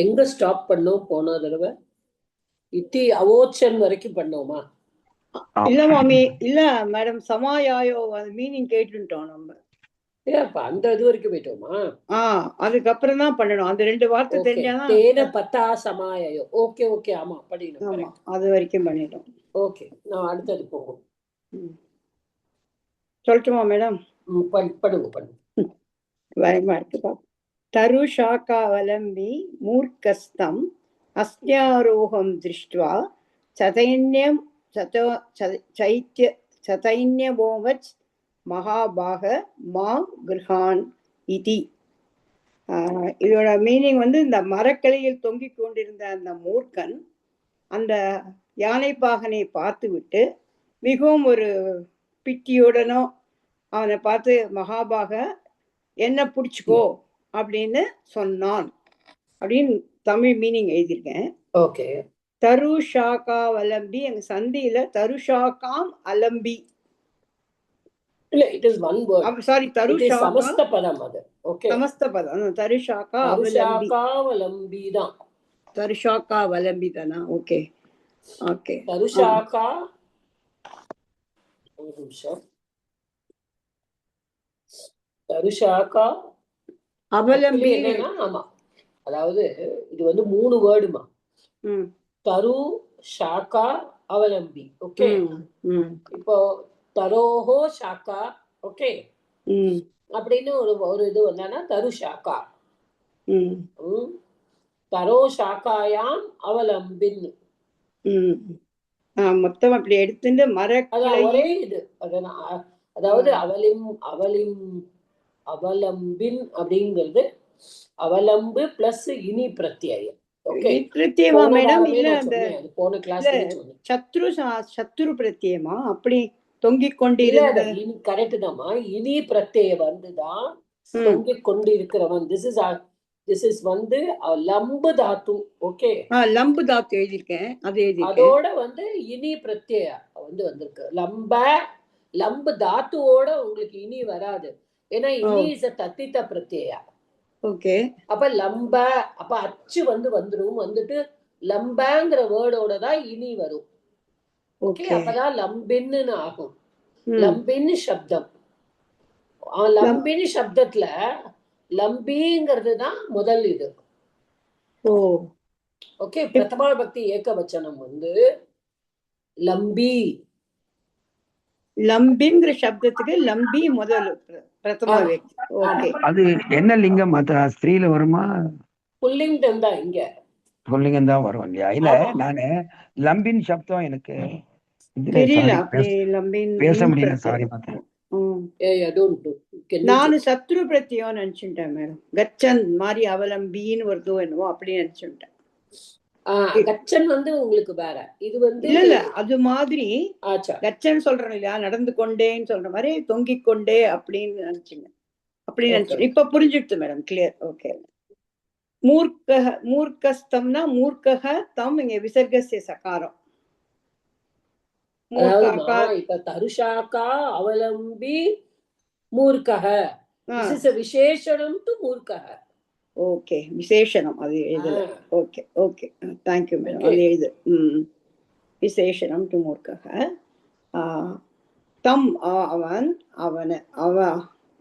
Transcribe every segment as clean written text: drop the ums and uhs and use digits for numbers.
எங்க ஸ்டாப் பண்ணோம் போன தடவை? இத்தி அவோச்சன் வரைக்கும் பண்ணோமா? இல்ல மாமி, இல்ல மேடம், சமாயாயோ மீனிங் கேட்டுட்டோம் நம்ம. அப்ப அந்த இது வரைக்கும் போயிட்டோமா? அதுக்கப்புறம் தான் பண்ணணும். அந்த 2 வார்த்தை தெரிஞ்சாதான். தேன பத்தா சமாயோ. ஓகே ஓகே, ஆமா படிக்கணும். ஆமா, அது வரைக்கும் பண்ணிட்டோம். ஓகே, நான் அடுத்தது போகும். சொல்லட்டுமா மேடம்? பண்ணுங்க. பயமா இருக்குப்பா. தரு சாக்காவலம்பி மூர்க்கஸ்தம் அஸ்யாரோகம் திருஷ்ட்வா சதைன்யம் சதைன்யபோவச் மகாபாக மா கிருஹான் இதி. இதோட மீனிங் வந்து, இந்த மரக்கிளையில் தொங்கிக் கொண்டிருந்த அந்த மூர்க்கன் அந்த யானைப்பாகனை பார்த்து விட்டு மிகவும் ஒரு பிட்டியுடனோ அவனை பார்த்து, மகாபாக என்ன பிடிச்சிக்கோ அப்படின்னு சொன்னான் அப்படின்னு தமிழ் மீனிங் எழுதியிருக்கேன். ஓகே. தருஷாக்காவலம்பி, எங்க சந்தியில தருஷாக்காம் அலம்பி இல்ல, it is one word. Sorry, தருஷாக்கா சமஸ்த பதம். அது ஓகே, சமஸ்த பதம். தருஷாக்கா அவலம்பி தான். தருஷாக்கா அவலம்பி தானா? Okay okay. தருஷாக்கா, ஒரு நிமிஷம். தருஷாக்கா அவலம்பி என்னன்னா, ஆமா, அதாவது இது வந்து 3 வேர்டுமா. தரு ஷாக்கா அவலம்பி. ஓகே, இப்போ தரோஹோ ஷாக்கா. ஓகே, அப்படின்னு ஒரு இது வந்தானா தரு ஷாக்கா. தரோ ஷாக்காயாம் அவலம்பின். மொத்தம் அப்படி எடுத்துட்டு ஒரே இது. அதாவது அவலம்பின் அப்படிங்கிறது அவலம்பு பிளஸ் இனி பிரத்யயம். பிரத்யமா மேடம்? இல்ல, அந்த போன கிளாஸ் சத்ரு பிரத்யமா அப்படி தொங்கிக் கொண்டிருந்த. கரெக்ட் தான்மா. இனி பிரத்யயம் வந்துதான் தொங்கிக் கொண்டிருக்கிறவன். திஸ் இஸ் வந்து லம்பு தாத்து. ஓகே, லம்பு தாத்து எழுதியிருக்கேன். அதோட வந்து இனி பிரத்ய வந்து வந்திருக்கு. லம்பு தாத்துவோட உங்களுக்கு இனி வராது. ஏன்னா இனி இஸ் a தத்தித்த பிரத்யா. ஓகே, அப்ப லம்ப, அப்ப அச்சு வந்துரும். வந்துட்டு லம்பங்கிற வேர்டோட தான் இனி வரும். ஓகே, அப்பதான் லம்பின்னு ஆகும். லம்பின்னு சப்தம். லம்பின்னு சப்தத்துல லம்பிங்கிறது தான் முதல் இது. ஓகே, பிரதமா பக்தி ஏகவச்சனம் வந்து லம்பி. லம்பிங்கிற சப்தத்துக்கு லம்பி முதல் பிரதமா வியக்தி. ஓகே, அது என்ன லிங்கம்? ஸ்திரீல வருமா? புல்லிங்கம் தான். இங்க புல்லிங்கம் தான் வரும் இல்லையா? இல்ல, நானு லம்பின் சப்தம் எனக்கு தெரியல. பேச முடியல. சாரி பார்த்தேன். நானு சத்ரு பிரத்யம் நினைச்சுட்டேன் மேடம். கச்சன் மாதிரி அவலம்பின்னு வருதோ என்னவோ அப்படி நினைச்சுட்டேன். கச்சன் வந்து உங்களுக்கு வேற. இது வந்து இல்ல அது மாதிரி கச்சன் சொல்றேன் இல்லையா, நடந்து கொண்டேன்னு சொல்ற மாதிரி தொங்கிக் கொண்டே அப்படின்னு நினைச்சுங்க. அப்படி நினைச்சேன். இப்ப புரிஞ்சுடுது மேடம், கிளியர். ஓகே. மூர்க்கஸ்தம்னா மூர்க்கக தம், இங்க விசர்கசிய சகாரம். இப்ப தருஷாக்கா அவலம்பி மூர்க்கக, விசேஷனம் டு மூர்க்கக. ஓகே, விசேஷனம் அது எழுதல. Okay okay, thank you madam. அது எழுது. விசேஷனம் டு மூர்க்கக. தம் அவன் அவன அவ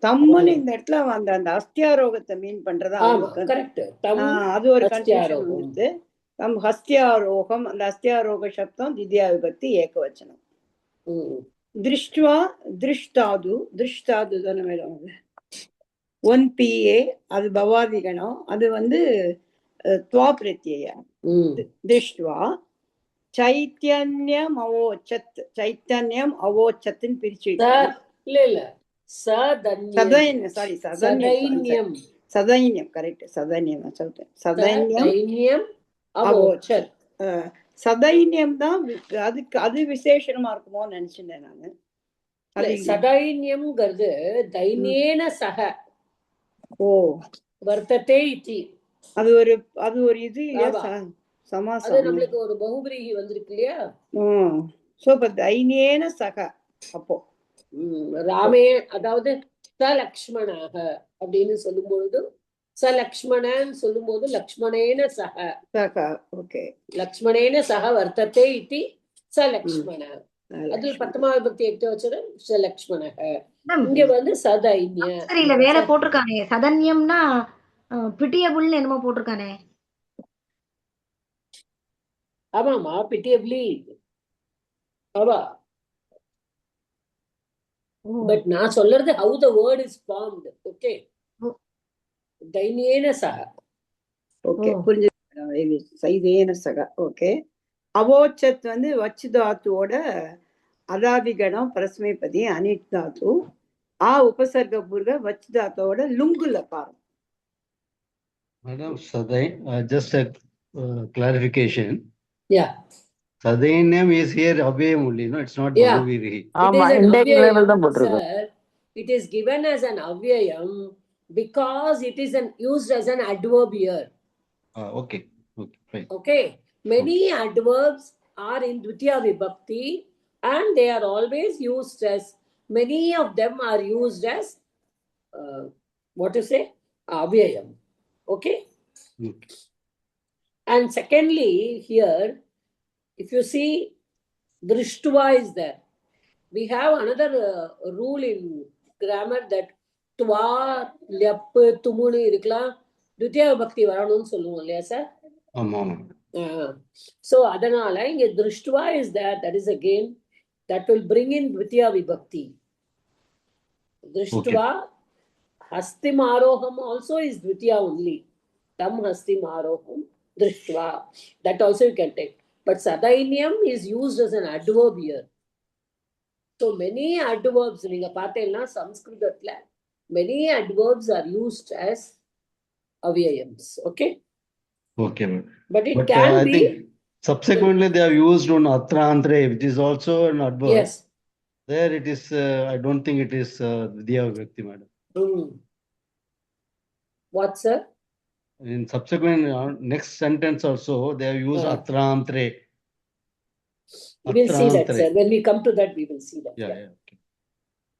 தம்முன்னு இந்த இடத்துல அந்த அஸ்தியாரோகத்தை மீன் பண்றதா? அது ஒரு கன்ஃபியூஷன் வந்துருது. தம் ஹஸ்தியாரோகம், அந்த அஸ்தியாரோக சப்தம் தித்யா விபக்தி ஏகவச்சனம். திருஷ்டுவா திருஷ்டாது, திருஷ்டாது தானே மேடம்? அது 1PA, அது பவாதிகணம். அது வந்து துவா பிரத்யயா. திருஷ்டுவா சைத்தன்யம் அவோச்சத், சைத்தன்யம் அவோச்சத்துன்னு பிரிச்சு. இல்ல சதைன்யம் கரெக்ட். சதைன்யம் நான் சொல்றேன். சதைன்யம் அவோச்சத். சதைன்யம் தான் அதுக்கு, அது விசேஷமா இருக்குமோன்னு நினைச்சிட்டேன் நானு. சதைன்யம்ங்கிறது தைன்யேன சக வர்த்ததே இதி. அது ஒரு இது சமாசம். அது நம்மளுக்கு ஒரு பகுபிரீகி வந்திருக்கு இல்லையா? சோ இப்ப தைன்யேன சக, அப்போ ராமே, அதாவது லக்ஷ்மணாக அப்படின்னு சொல்லும் பொழுது லக்ஷ்மணன் சொல்லும் போது லக்ஷ்மணேன சக சக ஓகே லக்ஷ்மணேன சக வர்த்தத்தை இதி ச லக்ஷ்மண. அதில் பத்தமா விபக்தி எட்டு வச்சது ச லக்ஷ்மண. இங்க வந்து சதைன்ய. சரியில்ல வேலை போட்டிருக்கானே சதன்யம்னா பிட்டியபுள்னு என்னமோ போட்டிருக்கானே. ஆமாமா பிட்டியபிளி ஆமா. பட் நான் சொல்றது how the word is formed. Okay தைன்யேன சக. ஓகே புரிஞ்சது. சைதேன சக ஓகே. அவோச்சத் வந்து வச்சு தாத்துவோட அதாதிகணம் பரஸ்மைபதி அனிட் தாத்து. ஆ உபசர்க பூர்வ வச்சு தாத்தோட Lungu லகாரம். Madam Sadain, just a clarification. Yeah. Sadainam is here avyayam only, no? It's not Yeah. Bahuvirihi. ஆமா It is an இன்டெக்ட் லெவல் தான் avyayam, போட்டிருக்கோம். sir. It is given as an avyayam because it is used as an adverb here. Okay, fine. Okay. Many adverbs are in Dvitiya Vibhakti and they are always used as, many of them are used as, what to say? Avyayam. Okay. And secondly, here, if you see, Drishtva is there. We have another rule in grammar that Tva, Lyap, Tumunu irukkalam Dvitiya Vibhakti varanumnu solluvom illaya sir? So adanala inge Drishtva is there. That is again that will bring in Dvitiya Vibhakti. Drishtva. Hastim Aroham also is Dvitiya only. Tam Hastim Aroham Drishtva. That also you can take. But Sadainyam is used as an adverb here. So many adverbs, நீங்க பார்த்தீங்கன்னா சம்ஸ்கிருதத்துல many adverbs are used as avyayams. Okay? Okay, ma'am. But it But can I be. think subsequently they have used on atra antre, which is also an adverb. Yes. There it is, I don't think it is Dvitiya Vibhakti, madam. What, sir? In subsequent next sentence also they have used atra antre. We will see that, sir. When we come to that, we will see that. Yeah. Okay.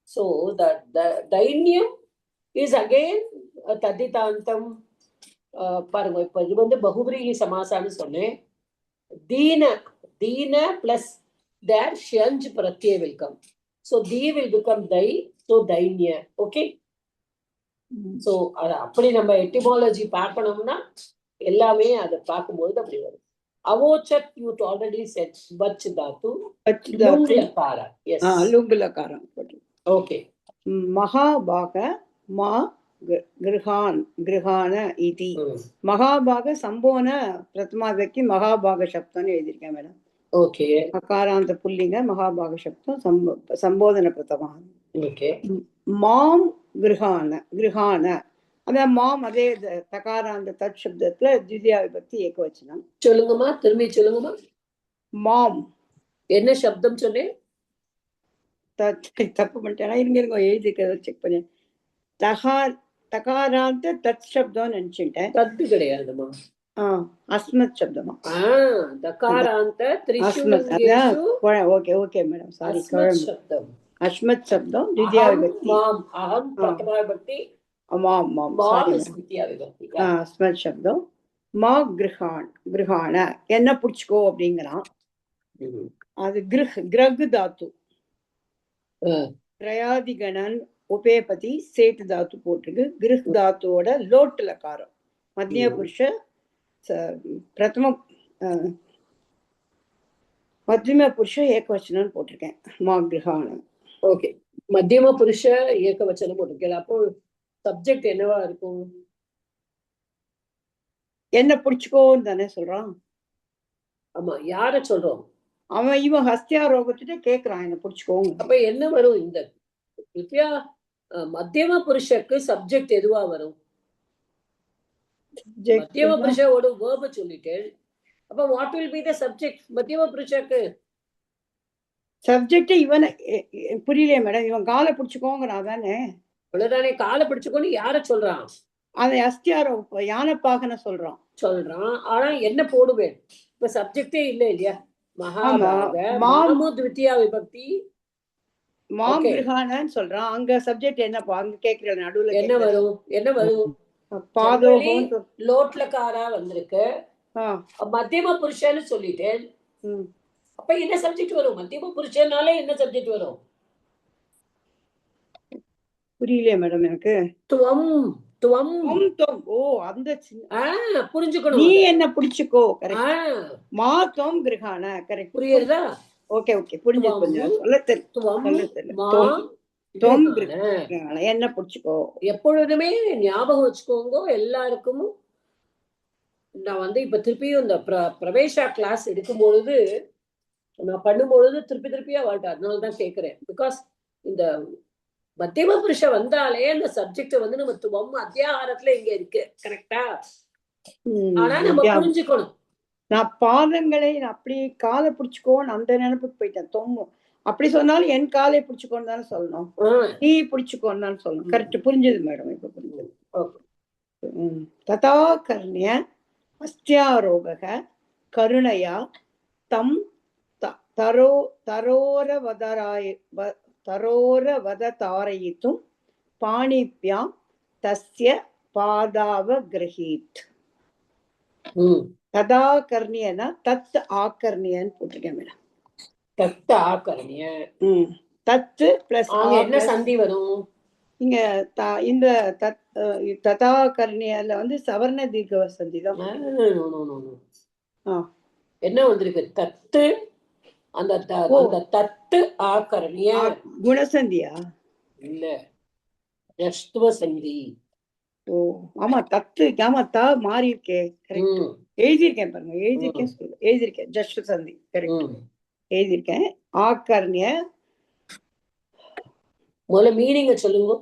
So the Dainyam is again Taditantam. பாருங்க இப்ப இது வந்து பகுபிரீகி சமாசான்னு சொன்னேன். Dina plus their shanj pratyay will come. So di will become dai. So dainya. Okay. So அப்படி நம்ம etymology பார்க்கணும்னா எல்லாமே அதை பார்க்கும்போது அப்படி வரும். Avochak you already said vach dhatu. Lunglakara. Yes. லுங்குலகாரம். Okay. மகாபாக மா கிருஹான இதி. மகாபாக சம்போன பிரதமா விபக்தி மகாபாக சப்தம்னு எழுதியிருக்கேன் மேடம். ஓகே. அகாராந்த புல்லிங்க மகாபாக சப்தம் சம்போதன பிரதமா. ஓகே. மாம் கிருஹான அதான் மாம் அதே தகாராந்த தத் சப்தத்துல த்விதியா விபக்தி ஏகவச்சனம். சொல்லுங்கம்மா, திரும்பி சொல்லுங்கம்மா. மாம் என்ன சப்தம் சொன்னேன்? தப்பு பண்ணிட்டேன். இருங்க எழுதிக்கிறத செக் பண்ணேன். தகாராந்த தத் சப்தம் நினைச்சுட்டேன். தத்து கிடையாதுமா. அஸ்மத் சப்தமா? தகாராந்த ஓகே ஓகே மேடம், சாரி. சப்தம் அஸ்மத் சப்தம் த்விதியா விபக்தி. மாம் அஹம் பிரதமா விபக்தி. மாம் மாம் இஸ் த்விதியா விபக்தி. அஸ்மத் சப்தம். மா கிருஹான என்ன புடிச்சுக்கோ அப்படிங்கிறான். அது கிரக் தாத்து. பிரயாதிகணன் உபேபதி சேட்டு தாத்து போட்டிருக்கு. கிருஹ் தாத்துவோட லோட்டு லகாரம். மத்திய புருஷ பிரதம மத்தியம புருஷ ஏகவச்சனம் போட்டிருக்கேன். மா கிருஹான. ஓகே. மத்தியம புருஷ ஏகவச்சனம் போட்டிருக்கேன். அப்போ சப்ஜெக்ட் என்னவா இருக்கும்? என்ன புடிச்சுக்கோன்னு தானே சொல்றான். ஆமா, யார சொல்றோம்? அவன் இவன் ஹஸ்தியாரோகத்திட்ட கேக்குறான் என்ன புடிச்சுக்கோங்க. அப்ப என்ன வரும்? இந்த மத்தியம புருஷக்கு சப்ஜெக்ட் எதுவா வரும்? மத்தியம புருஷோட verb சொல்லிட்டேன். அப்ப what will be the subject? மத்தியம புருஷக்கு சப்ஜெக்ட் இவன் புரியலையே மேடம். இவன் காலை பிடிச்சுக்கோங்கிறான் தானே. அவ்வளவுதானே. காலை பிடிச்சுக்கோன்னு யார சொல்றான்? அவன் அஸ்தியாரோ யானைப்பாகன சொல்றான். ஆனா என்ன போடுவேன்? இப்ப சப்ஜெக்டே இல்ல இல்லையா? மகாபாக மாமு த்விதியா விபக்தி மாம் கிருஹானன்னு சொல்றான். அங்க சப்ஜெக்ட் என்னப்பா? அங்க கேக்குற நடுவுல என்ன வரும்? பாதோகம் லோட்லகாரா வந்திருக்கு. மத்தியம புருஷன்னு சொல்லிட்டேன். அப்ப என்ன சப்ஜெக்ட் வரும்? மத்தியம புருஷனாலே என்ன சப்ஜெக்ட் வரும்? புரியலையே மேடம் எனக்கு. துவம் துவம். ஓ அந்த புரிஞ்சுக்கணும். நீ என்ன புடிச்சுக்கோ. மா துவம் கிரகாண. கரெக்ட். புரியுதா? ஓகே ஓகே புரிஞ்சுது. சொல்ல தெரியல. என்ன புடிச்சுக்கோ. எப்பொழுதுமே ஞாபகம் வச்சுக்கோங்க. எல்லாருக்கும் நான் வந்து இப்ப திருப்பியும் இந்த பிரவேசா கிளாஸ் எடுக்கும்பொழுது நான் பண்ணும்பொழுது திருப்பியா வாழ்க்கை. அதனாலதான் கேட்கிறேன். பிகாஸ் இந்த மத்தியம புருஷ வந்தாலே அந்த சப்ஜெக்ட் வந்து நம்ம துவம் அத்தியாகாரத்துல இங்க இருக்கு. கரெக்டா? ஆனா நம்ம புரிஞ்சுக்கணும். நான் பாதங்களை அப்படி காலை பிடிச்சுக்கோன்னு அந்த நினைப்புக்கு போயிட்டேன். தொம்மும் அப்படி சொன்னாலும் என் காலை பிடிச்சுக்கோன்னு தானே சொல்லணும். நீ பிடிச்சுக்கோன்னு தானே சொல்லணும். கரெக்ட். புரிஞ்சது மேடம். இப்ப புரிஞ்சது. ததா கர்ணிய அஸ்தியாரோக கருணையா தம் தரோரவததாரயித்தும் பாணிப்யாம் தஸ்ய பாதாவ கிரஹீத். ததா கர்ணியனா தத் ஆகர்ணியன்னு போட்டிருக்கேன் மேடம். தத் ஆகர்ணிய. தத்து பிளஸ் என்ன சந்தி வரும் இங்க? இந்த ததா கர்ணியல வந்து சவர்ண தீர்க்க சந்தி தான். என்ன வந்திருக்கு? தத்து. அந்த தத்து ஆகர்ணிய குணசந்தியா இல்ல, ஜஷ்துவ சந்தி. ஓ ஆமா தத்து. ஆமா தா மாறி இருக்கே. கரெக்ட். எழுதியிருக்கேன் பாருங்க. எழுதியிருக்கேன் ஜஷ்டு சந்தி. கரெக்ட். எழுதியிருக்கேன். ஆகர்ணிய முதல்ல மீனிங்க சொல்லுங்க.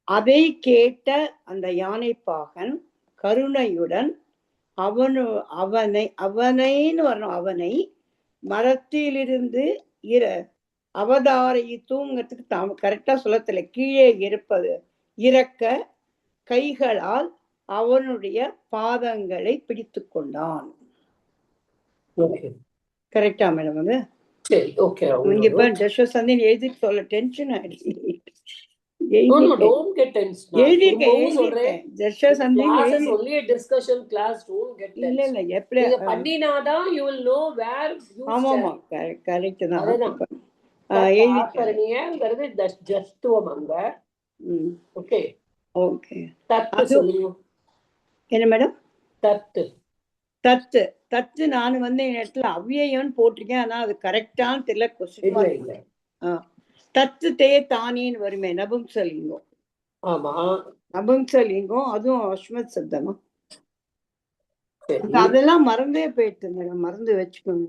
அதை கேட்ட அந்த யானை பாகன் கருணையுடன் அவனைன்னு வரணும். அவனை மரத்திலிருந்து அவதாரயித்துங்கிறதுக்கு கரெக்டா சொல்லத்துல கீழே இறக்க கைகளால் அவனுடைய பாதங்களை பிடித்து கொண்டான். கரெக்டா மேடம்? வந்து சரி, ஓகே. இங்க இப்ப ஜஷ்வசந்தின் எழுதி சொல்ல டென்ஷன் ஆயிடுச்சு. என்ன மேடம்? தத்து தத்து தத்து நான் வந்து இந்த இடத்துல அவ்வியம்னு போட்டிருக்கேன். ஆனா அது கரெக்டான்னு தெரியல. கொஸ்டின் தத்து தே தானின்னு வருமே நபும்சலிங்கம். ஆமா, நபும்சலிங்கம். அதுவும் அஸ்மத் சப்தமா? அதெல்லாம் மறந்தே போயிட்டு மேடம். மறந்து வச்சுக்கோங்க.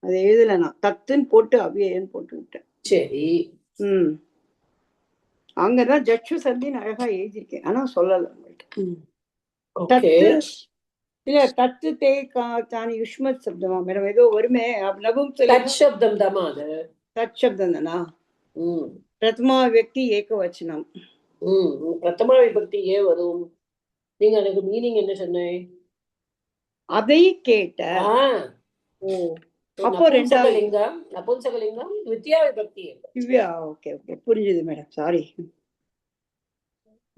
அது எழுதல. நான் தத்துன்னு போட்டு அவ்வியன்னு போட்டு விட்டேன். சரி. அங்கதான் ஜட்சு சந்தின்னு அழகா எழுதியிருக்கேன். ஆனா சொல்லல. இல்ல தத்து தே தானி யுஷ்மத் சப்தமா மேடம்? ஏதோ வருமே. நபும்சலிங்கம் தாமா? அது தத் சப்தம் தானா? பிரதமா விபக்தி ஏகவச்சனம். பிரதமா விபக்தி ஏன் வரும்? நீங்க எனக்கு மீனிங் என்ன சொன்னேன்? அதை கேட்ட. அப்போ ரெண்டாவது லிங்கம் நபும்சகலிங்கம் த்விதியா விபக்தி. ஓகே ஓகே புரிஞ்சுது மேடம். சாரி.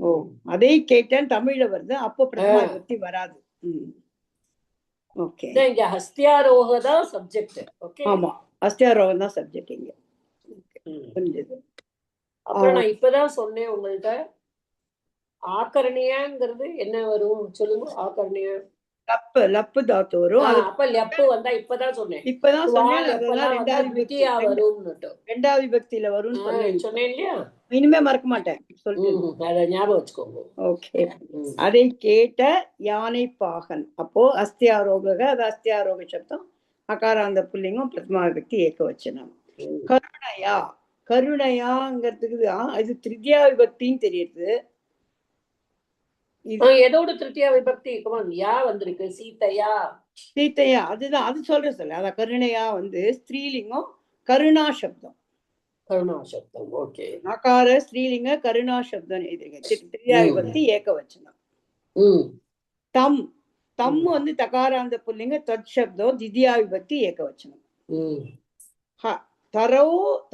ஓ அதை கேட்டேன் தமிழ்ல வருது. அப்போ பிரதமா விபக்தி வராது. ஓகே. இங்க ஹஸ்தியாரோக தான் சப்ஜெக்ட். ஓகே. ஆமா, ஹஸ்தியாரோகம் தான் சப்ஜெக்ட் இங்க. புரிஞ்சது. அப்புறம் நான் இப்பதான் சொன்னேன் உங்கள்ட்ட. ஆகர்ணியாங்கிறது என்ன வரும் சொல்லுங்க. ஆகர்ணியா லப்பு தாத்து வரும். அப்ப லப்பு வந்தா இப்பதான் சொன்னேன். ரெண்டாவது விபக்தியில வரும் சொன்னேன் இல்லையா? இனிமே மறக்க மாட்டேன். சொல்லிட்டு ஞாபகம் வச்சுக்கோங்க. ஓகே. அதை கேட்ட யானை பாகன். அப்போ அஸ்தியாரோக. அது அஸ்தியாரோக சப்தம். அகாராந்த புல்லிங்கம். பிரதமா விபக்தி ஏகவச்சனம். கருணையா. கருணையாங்கிறதுக்கு இது திரிதியா விபக்தின்னு தெரியுது. எதோட திருத்தியா விபக்தி யா வந்திருக்கு? சீதையா. சீதையா அதுதான். அது சொல்ற சொல்ல. அதான் கருணையா வந்து ஸ்திரீலிங்கம். கருணா சப்தம். கருணா சப்தம். ஓகே. நகார ஸ்ரீலிங்க கருணா சப்தம் எழுதிருக்கேன். திரிதியா விபக்தி ஏகவச்சனம். தம் தம் வந்து தகாராந்த புல்லிங்க தத் சப்தம். திதியா விபக்தி ஏகவச்சனம்.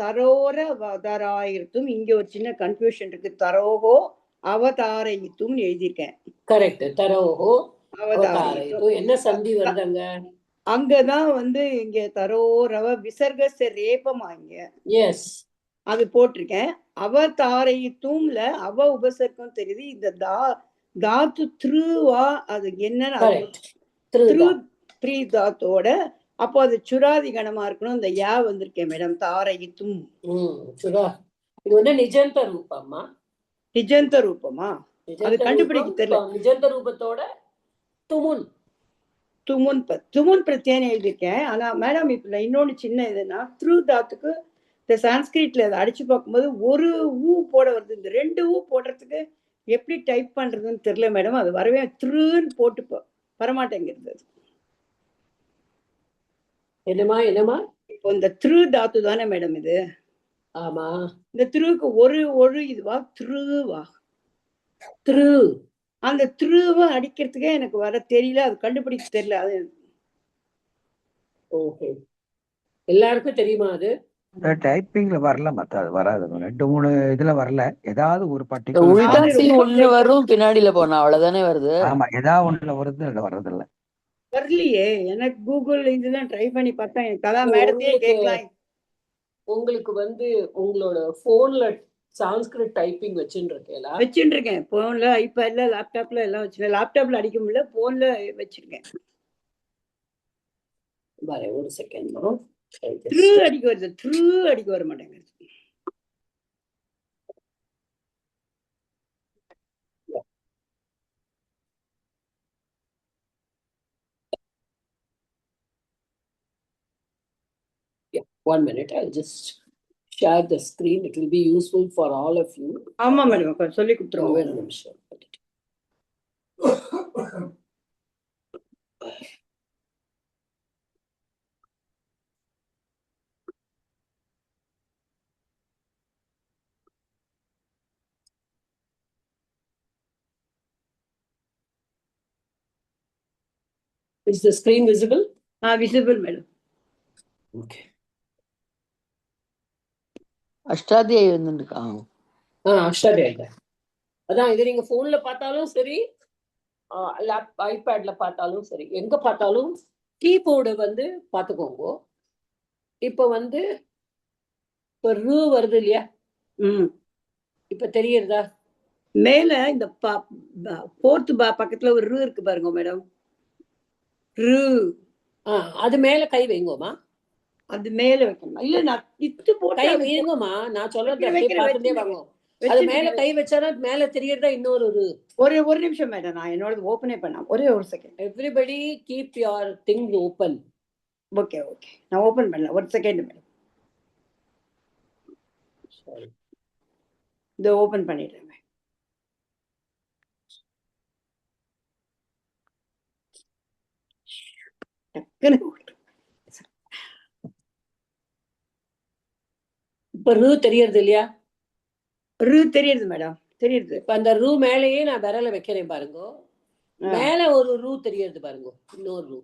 தரோர வதராயிருத்தும். இங்க ஒரு சின்ன கன்ஃபியூஷன் இருக்கு. தரோகோ அவதாரயித்தும் எழுதியிருக்கேன். கரெக்ட். தரோஹோ அவதாரயித்தும் அவதாரயித்து. என்ன சந்தி வருதுங்க? அங்கதான் இங்க தரோ ரவ விசர்கஸ்ய ரேபமா இங்க எஸ். அது போட்டிருக்கேன். அவதாரயித்தும்ல அவ உபசர்க்கம் தெரியுது. இந்த தாத்து த்ருவா அது என்னன்னு கரெக்ட். த்ரு த்ரீ தாத்தோட அப்போ அது சுராதி கணமா இருக்கணும். இந்த யா வந்திருக்கேன் மேடம். தாரயித்தும் சுரா. இது வந்து நிஜந்த ரூபமா? நிஜந்த ரூபமா? அது கண்டுபிடிக்க தெரியல. நிஜந்த ரூபத்தோட துமுன் துமுன் பிரத்யேன்னு எழுதியிருக்கேன். ஆனா மேடம் இப்ப இன்னொன்னு சின்ன இதுன்னா த்ரு தாத்துக்கு இந்த சான்ஸ்கிரிட்ல அதை அடிச்சு பார்க்கும்போது ஒரு ஊ போட வருது. இந்த 2 ஊ போடுறதுக்கு எப்படி டைப் பண்றதுன்னு தெரியல மேடம். அது வரவே த்ருன்னு போட்டு வரமாட்டேங்கிறது. என்னமா இப்போ இந்த த்ரு தாத்து தானே மேடம் இது? ஆமா. இந்த த்ருக்கு ஒரு இதுவா த்ருவா? த்ரு. அந்த த்ருவை அடிக்கிறதுக்கே எனக்கு வர தெரியல. அது கண்டுபிடிக்க தெரியல. அது ஓகே. எல்லாருக்கும் தெரியுமா அது? டைப்பிங்ல வரல, மத்த அது வராது. 2-3 இதுல வரல. ஏதாவது ஒரு உல்டா பர்டிகுலர் சி ஒண்ணு வரும், பின்னாடில போனா அவ்வளவுதானே வருது. ஆமா, ஏதாவது ஒண்ணுல வருது, அதுல வர்றதில்ல. வரலையே எனக்கு. கூகுள் இதுதான் ட்ரை பண்ணி பார்த்தா எனக்கு அதான் மேடத்தையே கேட்கலாம். உங்களுக்கு வந்து உங்களோட போன்ல சான்ஸ்கிரிட் டைப்பிங் வச்சுருக்கேன். வச்சுருக்கேன். போன்ல, ஐபேட்ல, லேப்டாப்ல எல்லாம் வச்சிருக்கேன். லேப்டாப்ல அடிக்க முடியல, போன்ல வச்சிருக்கேன். ஒரு செகண்ட். த்ரு அடிக்க வருது. த்ரு அடிக்க வர மாட்டேங்குது. One minute, I'll just share the screen. It will be useful for all of you. ஆமா மேடம், சொல்லி கொடுத்துருவோம். ஒரு நிமிஷம். Is the screen visible? Visible madam. Okay. Ashtadhyayi வந்துருக்கா? அஷ்டாத்தியாயி. அதான் இது நீங்க போன்ல பார்த்தாலும் சரி, ஐபேட்ல பார்த்தாலும் சரி, எங்க பார்த்தாலும் கீபோர்டு வந்து பார்த்துக்கோங்க. இப்ப வந்து இப்ப ரூ வருது இல்லையா? இப்ப தெரியுறதா? மேல இந்த ஃபோர்த் பக்கத்துல ஒரு ரூ இருக்கு பாருங்க மேடம். ரூ. அது மேல கை வைங்கோமா. அது மேல வைக்கணும். இல்ல நான் இத்து போட்டு கை வைங்கோமா. நான் சொல்றது அப்படியே பார்த்துட்டே வாங்க. அது மேல கை வச்சானா மேல தெரியறதா இன்னொரு ஒரு நிமிஷம் மேடம். நான் என்னோட ஓபனே பண்ணலாம். ஒரே ஒரு second. Everybody keep your things open. Okay. நான் ஓபன் பண்ணலாம். ஒரு செகண்ட் மேடம். சரி. இத ஓபன் பண்ணிடுறேன். இப்ப ரூ தெரியறது இல்லையா? ரூ தெரியுது மேடம். தெரியுது. இப்ப அந்த ரூ மேலேயே நான் விரல வைக்கிறேன் பாருங்க. மேல ஒரு ரூ தெரியுது பாருங்க. இன்னொரு ரூ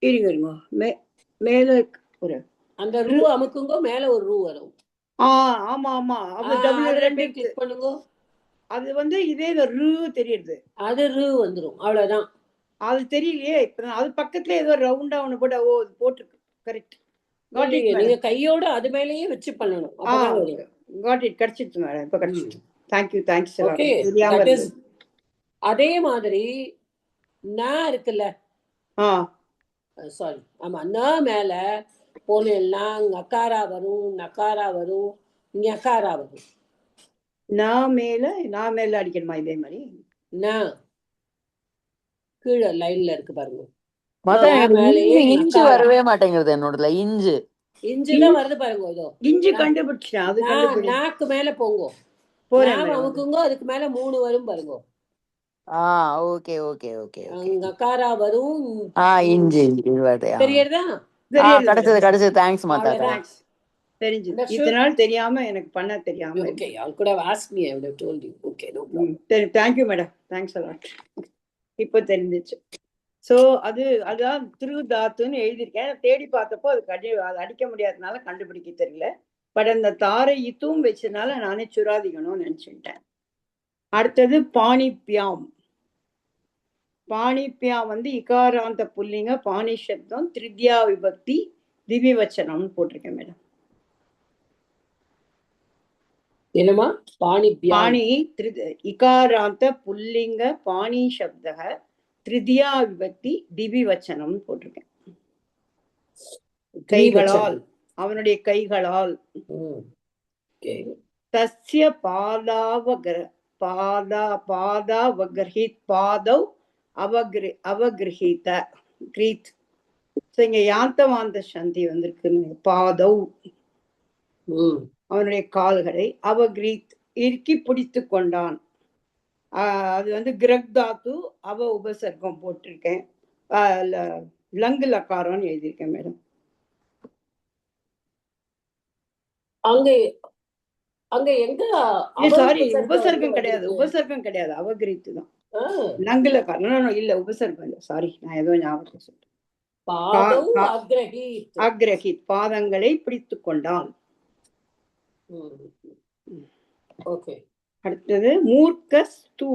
இருங்க. மேல ஒரு அந்த ரூ அமுக்குங்க. மேல ஒரு ரூ வரும். ஆமா. அது டபுள் கிளிக் பண்ணுங்க. அது இதே ரூ தெரியுது. அது ரூ வந்துரும். அவ்வளவுதான். அது தெரியலையே. இப்ப அது பக்கத்துல ஏதோ ரவுண்டா ஒண்ணு போட்டுருக்கு. கரெக்ட். நீங்க கையோட அது மேலேயே வச்சு பண்ணணும். Got it. கிடைச்சிட்டு மேடம். இப்ப கிடைச்சிட்டு. தேங்க்ஸ். ஓகே. அதே மாதிரி நான் இருக்குல்ல. சாரி. ஆமா, நான் மேல போனேன்னா நகாரா வரும், நகாரா வரும், ஞகாரா வரும். நான் மேல அடிக்கணுமா? இதே மாதிரி நான் கீழே லைன்ல இருக்கு பாருங்க. இஞ்சு வரவே மாட்டேங்கிறது என்னோடல. இஞ்சுதான் வருது பாருங்க. இதோ இஞ்சி கண்டுபிடிச்சேன். அது நாக்கு மேல போங்க. அமுக்குங்க. அதுக்கு மேல 3 வரும் பாருங்க. ஓகே. நகாரா வரும். இஞ்சு தெரியுறதா? கிடைச்சது. தேங்க்ஸ் மாதா. தெரிஞ்சது. இதனால தெரியாம எனக்கு பண்ண தெரியாம. Okay, you could have asked me. I would have told you. Okay, no problem. Thank you madam. Thanks a lot. இப்போ தெரிஞ்சிச்சு. சோ அதான் திரு தாத்துன்னு எழுதியிருக்கேன். தேடி பார்த்தப்போ அது அடிக்க முடியாதனால கண்டுபிடிக்க தெரியல. பட் அந்த தாரை இத்தும் வச்சதுனால நானே சுராதிகணும்னு நினைச்சுட்டேன். அடுத்தது பாணிப்யாம். பாணிப்யாம் வந்து இகாராந்த புல்லிங்க பாணி சப்தம் திருத்யா விபக்தி திவிவச்சனம்னு போட்டிருக்கேன் மேடம். என்னமா பாணிப்யாம்? பாணி இகாராந்த புல்லிங்க பாணி சப்தக திருத்யா விபக்தி திவிவச்சனம்னு போட்டிருக்கேன். கைகளால், அவனுடைய கைகளால். தஸ்ய பாதாவகிரஹித் பாதவ் அவகிரஹித கிரீத். இங்க யாந்தவாந்த சந்தி வந்திருக்கு. பாதவ் அவனுடைய கால்களை அவகிரீத் இறுக்கி பிடித்து கொண்டான். அது வந்து கிரக் தாத்து அவ உபசர்க்கம் போட்டிருக்கேன். லங்கு லக்காரம்னு எழுதியிருக்கேன் மேடம். அங்க அங்க எங்க சாரி, உபசர்க்கம் கிடையாது, உபசர்க்கம் கிடையாது, அவகிரீத்து தான். லங்குல காரணம் இல்ல, உபசர்க்கம் இல்ல. சாரி, நான் ஏதோ ஞாபகம் சொல்றேன். அக்ரஹித் பாதங்களை பிடித்து கொண்டான். அடுத்தது மூர்க்கஸ்து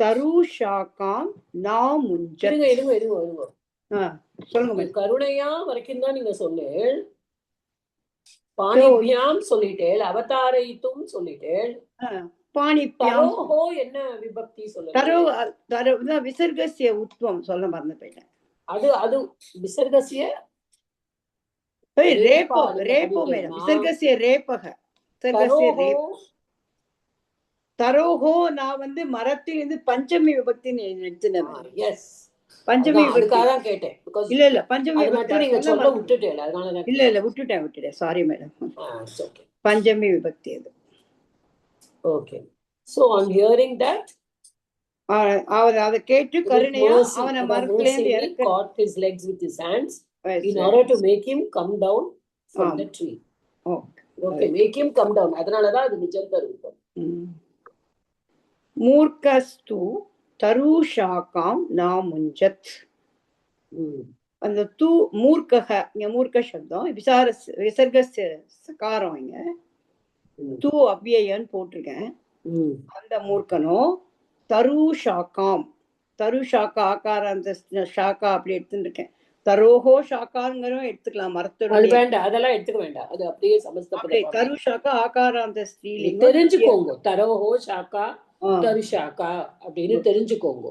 தருஷாகாம் நாமுஞ்சத். சொல்லுங்க. கருணையா வரைக்கும் தான் நீங்க சொன்னேன். பாணிப்யாம் சொல்லிட்டேன், அவதாரயித்தும் சொல்லிட்டேன். பாணிப்யாம் என்ன விபக்தி சொல்லுங்க? விசர்கஸ்ய உத்வம் சொல்ல மறந்து போயிட்டேன். அது விசர்கஸ்ய ரேபோ ரேபோ மேடம். விசர்கஸ்ய ரேபக தரோஹோ. நான் வந்து மரத்திலிருந்து பஞ்சமி விபக்தி எடுத்துனேன். பஞ்சமி விபக்தி கேட்டேன். இல்ல இல்ல, பஞ்சமி விட்டுட்டேன். இல்ல இல்ல, விட்டுட்டேன். Sorry madam. பஞ்சமி விபக்தி அது. Okay. So on hearing that, அவர் அதை கேட்டு கருணையா அவனை மரத்திலிருந்து இறக்க caught his legs with his hands in order to make him come down from the tree. Okay, make him come down. அதனாலதான் அது நிஜந்த ரூபம். மூர்க்கஸ்து தருஷாகாம் நாமுஞ்சத். அந்த தூ மூர்க்கக, இங்க மூர்க்க சப்தம் விசர்கஸ்ய சகாரம். இங்க தூ அவ்யயன்னு போட்டிருக்கேன். அந்த மூர்க்கனோ தருஷாக்காம், தருஷாக்கா ஆக்கார அந்த ஷாக்கா அப்படி எடுத்துட்டு இருக்கேன். தரோஹோ ஷாக்காங்கிறோம் எடுத்துக்கலாம். மரத்தோட வேண்டாம், அதெல்லாம் எடுத்துக்க வேண்டாம். அது அப்படியே சமஸ்தப்படி தருஷாக்கா ஆகாராந்த ஸ்ரீலிங்கம் தெரிஞ்சுக்கோங்க. தரோஹோ ஷாக்கா தருஷாக்கா அப்படின்னு தெரிஞ்சுக்கோங்க.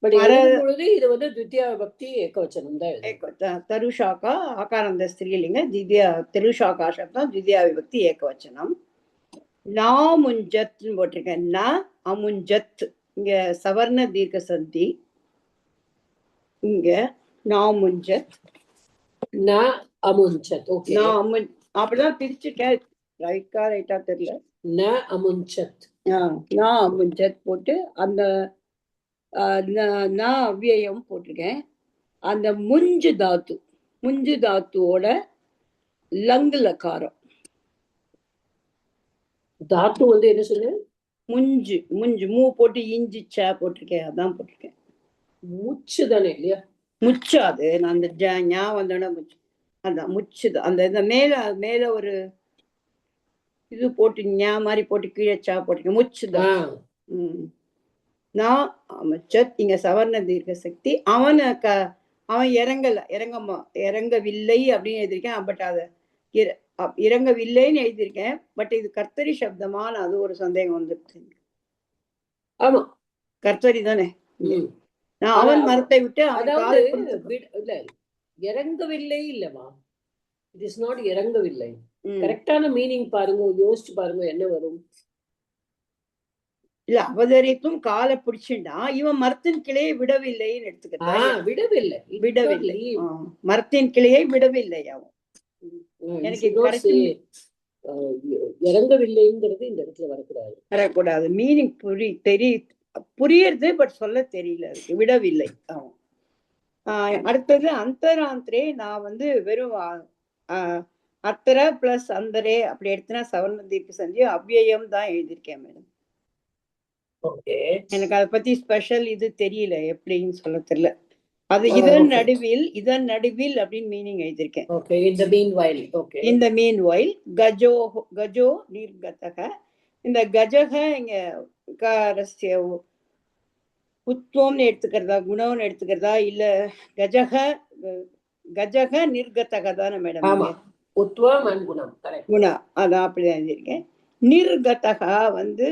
பட் பொழுது இது வந்து த்வித்யா விபக்தி ஏகவச்சனம் தான். தருஷாக்கா ஆகாராந்த ஸ்ரீலிங்க திவ்யா தருஷாக்கா சப்தம் திவ்யா விபக்தி ஏகவச்சனம். நாமுஞ்சத் போட்டிருக்கேன். ந அமுஞ்சத், இங்க சவர்ண தீர்க்க சந்தி. இங்க நாமுஞ்சத் ந அமுஞ்சத். ஓகே, அப்படிதான் பிரிச்சுட்டேன். ரைட்டா ரைட்டா தெரியல. ந அமுஞ்சத், ந அமுஞ்சத் போட்டு அந்த ந அவ்யயம் போட்டிருக்கேன். அந்த முஞ்சு தாத்துவோட லங்கு லக்காரம். தாத்து வந்து என்ன சொல்லு? முஞ்சு மூ போட்டு இஞ்சி ச போட்டிருக்கேன். அதான் போட்டிருக்கேன். முச்சு தானே இல்லையா? முச்சு. அது நான் அந்த ஞாபகம் வந்தோட முச்சு. அதான் முச்சுதான். அந்த இந்த மேல ஒரு இது போட்டு ஞா மாதிரி போட்டு கீழே சா போட்டிருக்கேன். முச்சுதான். நான் அமைச்சத் இங்க சவர்ண தீர்க்க சக்தி. அவன் இறங்கவில்லை அப்படின்னு எழுதியிருக்கேன். பட் அதை இறங்கவில்லைன்னு எழுதியிருக்கேன். பட் இது கர்த்தரி சப்தமான அது ஒரு சந்தேகம் வந்துருச்சு. ஆமா, கர்த்தரி தானே. நான் அவன் மரத்தை விட்டு இல்ல, இறங்கவில்லை இல்லமா, இட் இஸ் நாட் இறங்கவில்லை. கரெக்டான மீனிங் பாருங்க, யோசிச்சு பாருங்க என்ன வரும். இல்ல, அவதரித்தும் காலை பிடிச்சுண்டா இவன் மரத்தின் கிளையை விடவில்லைன்னு எடுத்துக்கிட்டான். விடவில்லை மரத்தின் கிளையை விடவில்லை அவன். எனக்கு இறங்கவில்லைங்கிறது இந்த இடத்துல வரக்கூடாது. மீனிங் புரியுது, பட் சொல்ல தெரியல. விடவில்லை அவன். அடுத்தது அந்தராந்திரே. நான் வந்து வெறும் அத்தர பிளஸ் அந்தரே அப்படி எடுத்துனா சவர்ண தீர்க்க சந்தி அவ்யயம் தான் எழுதியிருக்கேன் மேடம். எனக்கு அதை பத்தி ஸ்பெஷல் இது தெரியல, எப்படின்னு சொல்ல தெரியல. அது இதன் நடுவில் அப்படின்னு மீனிங் எழுதியிருக்கேன். இந்த மீன் வயல் கஜோ நீர்கதக. இந்த கஜக இங்க காரஸ்ய உத்வம்னு எடுத்துக்கிறதா குணம்னு எடுத்துக்கிறதா இல்ல கஜக கஜக நிர்கதக தானே மேடம்? ஆமா, உத்வம் அண்ட் குணம். கரெக்ட். குணா அதான் அப்படிதான் எழுதியிருக்கேன். நிர்கதகா வந்து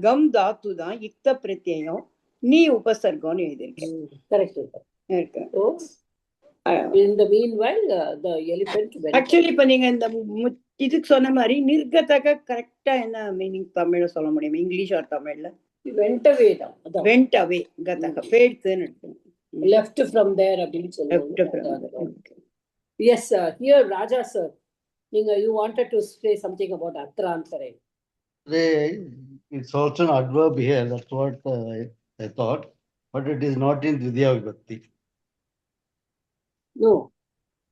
கம் தாத்து தான், யுக்த பிரத்யம், நீ உபசர்கம்னு எழுதியிருக்கேன். கரெக்ட் இருக்கு. In the meanwhile, the elephant went. Actually இப்ப நீங்க இந்த இதுக்கு சொன்ன மாதிரி நிர்கதக கரெக்டா என்ன மீனிங் தமிழ்ல சொல்ல முடியும்? இங்கிலீஷ் ஆர் தமிழ்ல? Went away தான். went away கதக பேட்துன்னு எடுக்கணும். Left from there அப்படின்னு சொல்லுவாங்க. Yes sir. Here Raja sir, you wanted to say something about Atrantarai. It's also an adverb here. That's what I thought, but it is not in Dvidiya Vibhakti. No,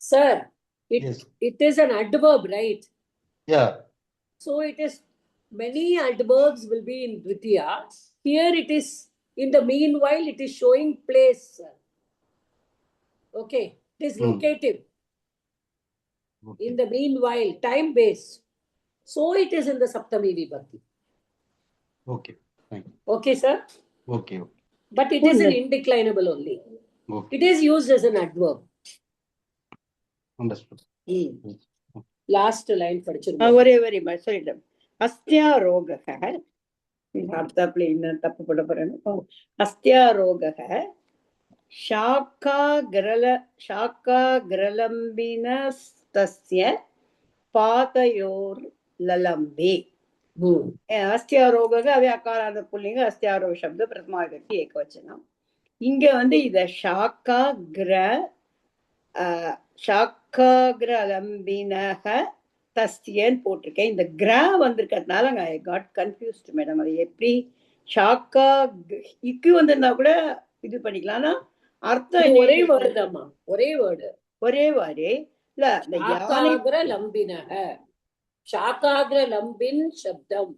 sir. Yes. It is an adverb, right? Yeah. So it is, many adverbs will be in Dvitiya. Here it is, in the meanwhile, it is showing place. Okay, it is locative. Okay. In the meanwhile, time based. So it is in the Saptami Vibhakti. Okay. Thank you. Okay, sir? Okay. But it is an indeclinable only. Okay. It is used as an adverb. Understood. Last line படிச்சிருக்கோம். ஒரே சொல்லிட்டேன். அஸ்தியாரோகக அர்த்தாப்ல இன்னும் தப்பு போட போறேன். அஸ்தியாரோகக शाकाग्रलम्बिनस्तस्य पातयोर् ललम्बे. अस्त्यारोगः व्याकारार्थ pulling, अस्त्यारोग शब्द प्रथमा विभक्ति एकवचनम. இங்க வந்து இத शाकाग्रलम्बिनः தஸ்யன்னு போட்டிருக்கேன். இந்த கிரா வந்திருக்கிறதுனால ஐ காட் கன்ஃபியூஸ்ட் மேடம். அது எப்படி ஷாக்கா இக்கு வந்திருந்தா கூட இது பண்ணிக்கலாம்னா அர்த்தம் ஒரே வேர்டு தான்மா, ஒரே வேர்டு, ஒரே வாரே இல்ல. ஷாகாக்ர லம்பினஹ, ஷாகாக்ர லம்பின் சப்தம்.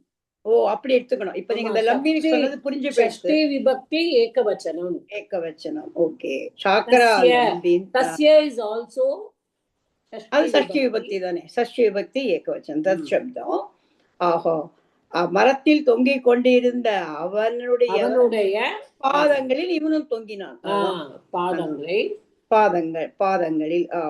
ஓ அப்படி எடுத்துக்கணும். இப்ப நீங்க இந்த லம்பின் சொன்னது புரிஞ்சு போயிடுச்சு. ஷஷ்டி விபக்தி ஏகவச்சனம். ஏகவச்சனம். ஓகே. ஷாக்ரா லம்பின் தஸ்ய இஸ் ஆல்சோ, அது ஷஷ்டி விபக்தி தானே. ஷஷ்டி விபக்தி ஏகவச்சனம் தத் சப்தம். ஆஹோ, மரத்தில் தொங்கிக் கொண்டிருந்த அவனுடைய பாதங்களில் இவனும் தொங்கினான். பாதங்களில்.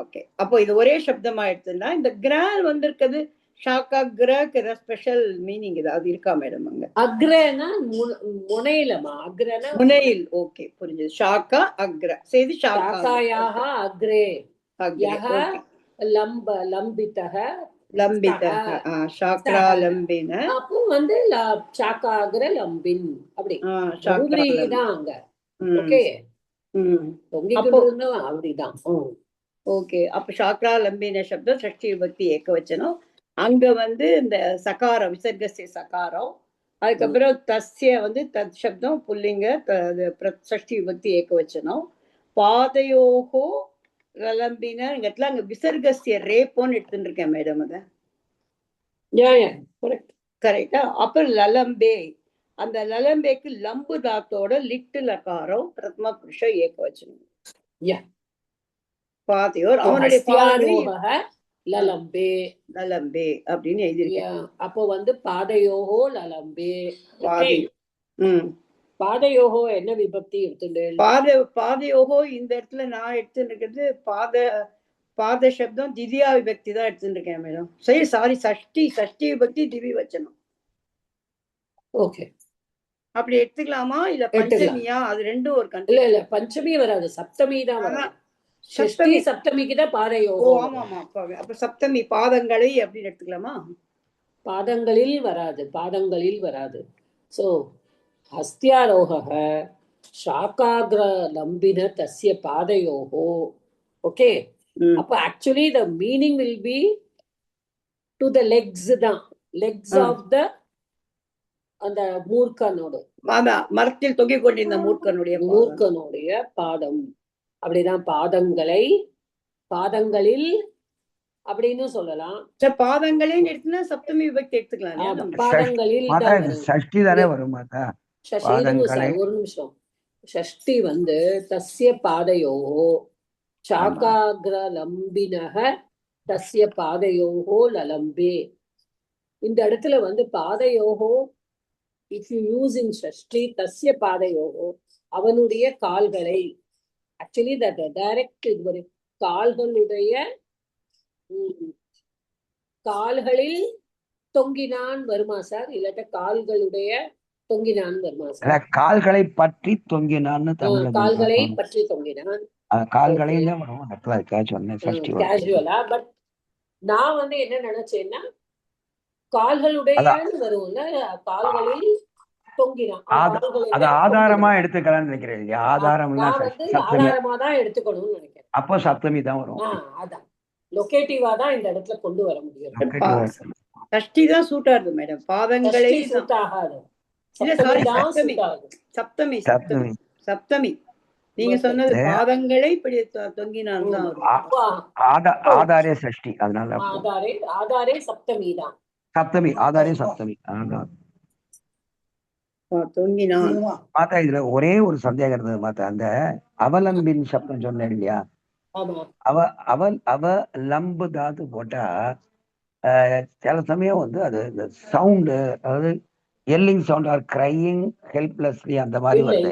ஓகே. அப்போ இது ஒரே சப்தமா எடுத்துன்னா இந்த கிரான் வந்திருக்கிறது ஷாக்காக்ரக்கு ஸ்பெஷல் மீனிங் இது அது இருக்கா மேடம்? அங்க அக்ரனா முனையிலமா, அக்ரனா முனையில். ஓகே புரிஞ்சது. ஷாக்கா அக்ர செய்தி ஷாக்காயாக அக்ரே யஹ லம்பிதஹ லம்பிதஹ ஷாக்ரா லம்பின. அப்போ வந்து ஷாக்காக்ர லம்பின் அப்படி தான் அங்க. ஓகே. அப்படிதான். ஓகே. அப்ப ஷாக்ரா லம்பின சப்தம் ஷஷ்டி விபக்தி ஏகவச்சனம். அங்க வந்து இந்த சகாரம் விசர்கசிய சகாரம். அதுக்கப்புறம் தஸ்ய வந்து தத் சப்தம் புல்லிங்க ஷஷ்டி விபக்தி ஏகவச்சனம். பாதையோகோ லலம்பின அங்க விசர்கசிய ரேப்போன்னு எடுத்துட்டு இருக்கேன் மேடம். அத கரெக்டா? அப்புறம் லலம்பே, அந்த லலம்பேக்கு லம்பு தாத்தோட லிட்டு லகாரம் பிரதம புருஷ ஏகவச்சனம். பாதையோர் அவனுடைய லலம்பே லலம்பே அப்படின்னு எழுதியிருக்கேன். அப்போ வந்து பாதையோகோ லலம்பே. பாதையோகோ என்ன விபக்தி எடுத்துட்டு? பாதையோகோ இந்த இடத்துல நான் எடுத்துட்டு இருக்கிறது பாத சப்தம் திவ்யா விபக்தி தான் எடுத்துட்டு இருக்கேன் மேடம். சரி சாரி, சஷ்டி விபக்தி திவி வச்சனம். ஓகே. அப்படி எடுத்துக்கலாமா இல்ல பஞ்சமியா? அது ரெண்டும் ஒரு இல்ல பஞ்சமி வராது, சப்தமி தான் வரும். சப்தமிக்கு தான் பாதையோகோ. ஆமா ஆமா. அப்ப சப்தமி பாதங்களை அப்படின்னு எடுத்துக்கலாமா? பாதங்களில் வராது. சோ ஹஸ்தியாரோகः ஷாகாக்ர லம்பின தஸ்ய பாதையோகோ. ஓகே. அப்ப actually the meaning will be to the legs தான், legs of the அந்த மூர்க்கனோடு, மரத்தில் தொங்கிக் கொண்டிருந்த மூர்க்கனுடைய பாதம். அப்படிதான் பாதங்களில் அப்படின்னு சொல்லலாம். பாதங்களில் எடுத்துனா சப்தமி விபக்தி எடுத்துக்கலாம். பாதங்களில் ஷஷ்டி தானே வரும் மாதா. ஒரு நிமிஷம். ஷஷ்டி வந்து தஸ்ய பாதையோகோ ஷாகாக்ர லம்பினஹ தஸ்ய பாதையோகோ லலம்பே. இந்த இடத்துல வந்து பாதையோகோ if you use in Shashti, tasya padayoho, அவனுடைய கால்களை, actually that direct இது ஒரு கால்களுடைய கால்களில் தொங்கினான் வருமா சார், இல்லாட்ட கால்களுடைய தொங்கினான் வருமா சார்? கால்களை பற்றி தொங்கினான்னு தமிழ்ல கால்களை பற்றி தொங்கினான், கால்களைன்னு வரும் இடத்துல சொன்னேன் கேஷுவலா. பட் நான் வந்து என்ன நினைச்சேன்னா கால்களுடையன்னு வரும்ல, கால்களில் தொங்கினான். அது ஆதாரமா எடுத்துக்கலாம்னு நினைக்கிறேன். ஆதாரம் நான் வந்து ஆதாரமா தான் எடுத்துக்கணும்னு நினைக்கிறேன். அப்போ சப்தமி தான் வரும். அதான் லொகேட்டிவா தான் இந்த இடத்துல கொண்டு வர முடியும். சஷ்டி தான் சூட் ஆகுது மேடம், பாதங்களே சூட் ஆகாது. சப்தமி சப்தமி சப்தமி நீங்க சொன்னது பாதங்களை இப்படி தொங்கினான் தான் ஆதாரே சஷ்டி, அதனால ஆதாரே சப்தமி தான். சப்தமி ஆதாரே சப்தமி தொங்கினான். மாதா இதுல ஒரே ஒரு சந்தேகம் இருந்தது மாதா, அந்த அவலம்பின் சப்தம் சொன்னேன் இல்லையா, அவ லம்பு தாத்து போட்டா சில சமயம் வந்து அது சவுண்டு, அதாவது yelling sound or crying helplessly அந்த மாதிரி வருது.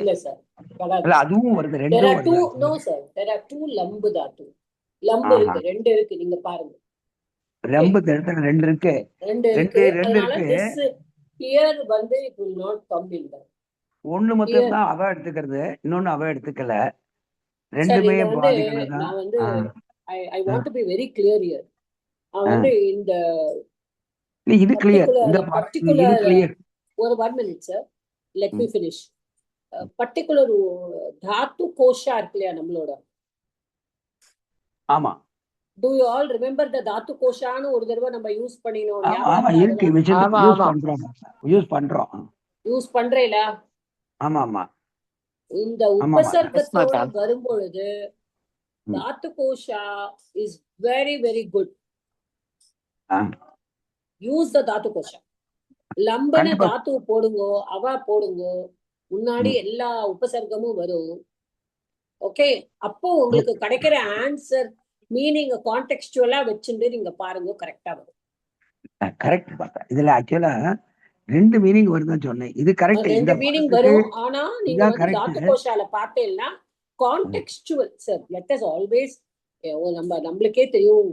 இல்ல அதுவும் வருது, ரெண்டும் வருது. No sir, there are two லம்பு தாத்து. லம்பு இருக்கு, ரெண்டு இருக்கு, நீங்க பாருங்க. லம்பு இடத்துல ரெண்டு இருக்கு, ரெண்டு இருக்கு. ஹியர் வந்து it will not come in that. ஒண்ணு மட்டும் தான் அவ எடுத்துக்கிறது, இன்னொன்னு அவ எடுத்துக்கல, ரெண்டுமே பாதிக்கிறது. நான் வந்து I want to be very clear here. வந்து இந்த இது கிளியர், இந்த பர்టిక్యులர் இது கிளியர். ஒரு 1 minute sir, let me finish. Particular தாத்து கோஷா இருக்கு இல்லையா நம்மளோட. ஆமா, do you all remember the தாத்து கோஷான்னு ஒரு தடவை நம்ம யூஸ் பண்ணினோம். ஆமா இருக்கு, யூஸ் பண்றேல. ஆமா ஆமா, இந்த உபசர்க்கத்தோட வரும்பொழுது தாத்து Gosha is very very good. Use the தாத்து கோஷா. லம்பன தாத்து போடுங்கோ, அவ போடுங்கோ, முன்னாடி எல்லா உபசர்க்கமும் வரும். ஓகே, அப்போ உங்களுக்கு கிடைக்கிற ஆன்சர் மீனிங் கான்டெக்ஸ்டுவலா வச்சுட்டு நீங்க பாருங்க, கரெக்டா வரும். கரெக்ட் பார்த்தா இதுல ஆக்சுவலா ரெண்டு மீனிங் வருதுன்னு சொன்னேன். இது கரெக்ட், ரெண்டு மீனிங் வரும். ஆனா நீங்க வந்து தாத்து கோஷால பார்த்தேன்னா contextual sir. Let us always, நம்மளுக்கே தெரியும்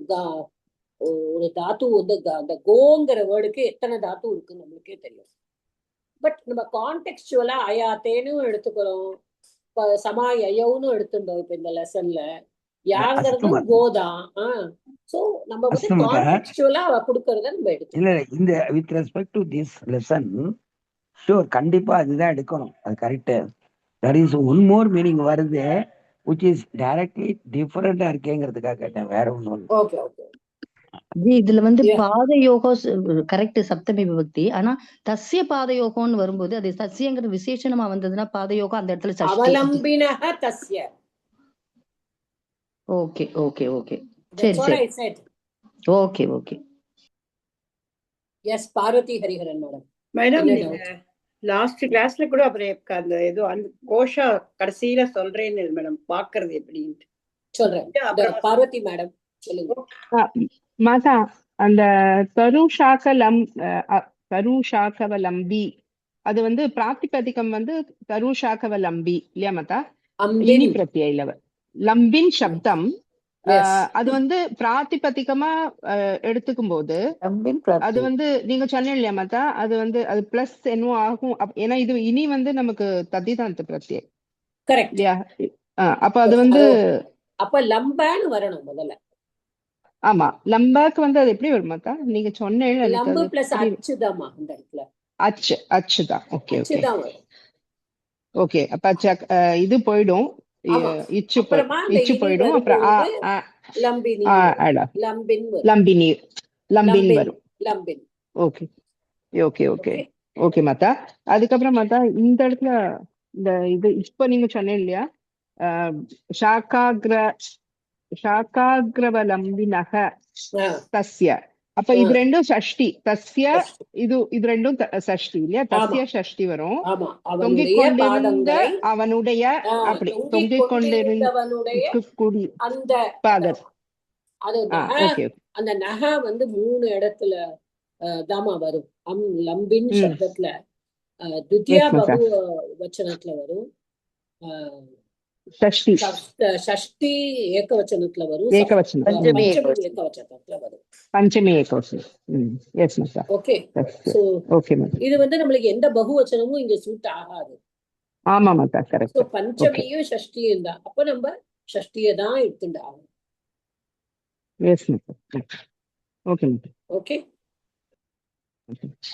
ஒரு தாத்து வந்து அந்த கோங்கிற வேர்டுக்கு எத்தனை தாத்து இருக்கு நம்மளுக்கே தெரியும். பட் நம்ம கான்டெக்ஸ்டுவலா அயாத்தேன்னு எடுத்துக்கிறோம், சமாயவுன்னு எடுத்துட்டோம் இப்ப இந்த லெசன்ல. யாங்கிறதும் கோதான். சோ நம்ம வந்து கான்டெக்ஸ்டுவலா கொடுக்கறத நம்ம எடுத்து இல்ல இந்த with respect to this lesson sure கண்டிப்பா அதுதான் எடுக்கணும், அது correct. That is one more meaning வருது which is directly டிஃபரெண்டா இருக்கேங்கிறதுக்காக கேட்டேன், வேற ஒண்ணும் இல்லை. Okay okay. இதுல வந்து பாதயோகோ கரெக்ட் சப்தமி விபக்தி. ஆனா தஸ்ய பாதயோகம்னு வரும்போது அது தஸ்யங்கிற விசேஷணமா வந்ததுன்னா பாதயோகம் அந்த இடத்துல சஷ்டி. அவலம்பினஹ தஸ்ய. ஓகே ஓகே ஓகே, சரி சரி, okay okay. Yes Parvathi Hariharan madam. Madam last கிளாஸ்ல கூட அப்புறம் அந்த ஏதோ அந்த கோஷா கடைசியில சொல்றேன்னு மேடம், பாக்குறது எப்படின்ட்டு சொல்றேன். பார்வதி மேடம் சொல்லுங்க. மாதா, அந்த தருஷாக்கவலம்பி அது வந்து பிராத்திபதிகம் வந்து தருஷாக்கவலம்பி இல்லையா மாதா? இனி பிரத்யயில லம்பின் சப்தம் அது வந்து பிராத்திபதிகமா எடுத்துக்கும் போது அது வந்து நீங்க சொன்னீங்க இல்லையா மாதா, அது வந்து அது பிளஸ் என்னவோ ஆகும். ஏன்னா இது இனி வந்து நமக்கு தத்திதாந்த பிரத்யய் இல்லையா? அப்ப அது வந்து அப்ப லம்பான்னு வரணும் முதல்ல. ஆமா, லம்பாக்கு வந்து அது எப்படி வரும் மாதா? நீங்க சொன்னீங்க லம்பு பிளஸ் அச்சுதாமா இந்த இடத்துல. அச்சுதான். Okay okay okay. அப்ப இது போயிடும், இச்சு போயிடும். அப்புறம் லம்பின் வரும். ஓகே ஓகே ஓகே ஓகே மாதா. அதுக்கப்புறம் மாதா இந்த இடத்துல இந்த இது இப்ப நீங்க சொன்னீங்க இல்லையா, ஷாக்காக்ரவலம்பினஹ தஸ்ய. அப்ப இது ரெண்டும் ஷஷ்டி. தஸ்ய இது ரெண்டும் சஷ்டி இல்லையா? தஸ்ய ஷஷ்டி வரும். தொங்கிக் கொண்டிருந்த அவனுடைய, அப்படி தொங்கிக் கொண்டிருந்த அந்த பாதர். அந்த நகை வந்து 3 இடத்துல தாமா வரும் லம்பின் சப்தத்துல. த்விதியா Yes, Mata. பகு வச்சனத்துல வரும். ஷஷ்டி ஷஷ்டி ஏகவச்சனத்துல வரும். ஏகவச்சனம். பஞ்சமி பஞ்சமி ஏகவச்சனத்துல வரும். பஞ்சமி ஏகவச்சனம். எஸ் மாதா. ஓகே. சோ ஓகே மாதா. இது வந்து நம்மளுக்கு எந்த பகுவச்சனமும் இங்க சூட் ஆகாது. ஆமா மாதா, சோ கரெக்ட். பஞ்சமியும் ஷஷ்டியும் தான். அப்ப நம்ம ஷஷ்டியை தான் எடுத்துட்டு ஆகும். S Mata. Okay Mata. Okay.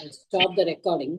I'll stop the recording.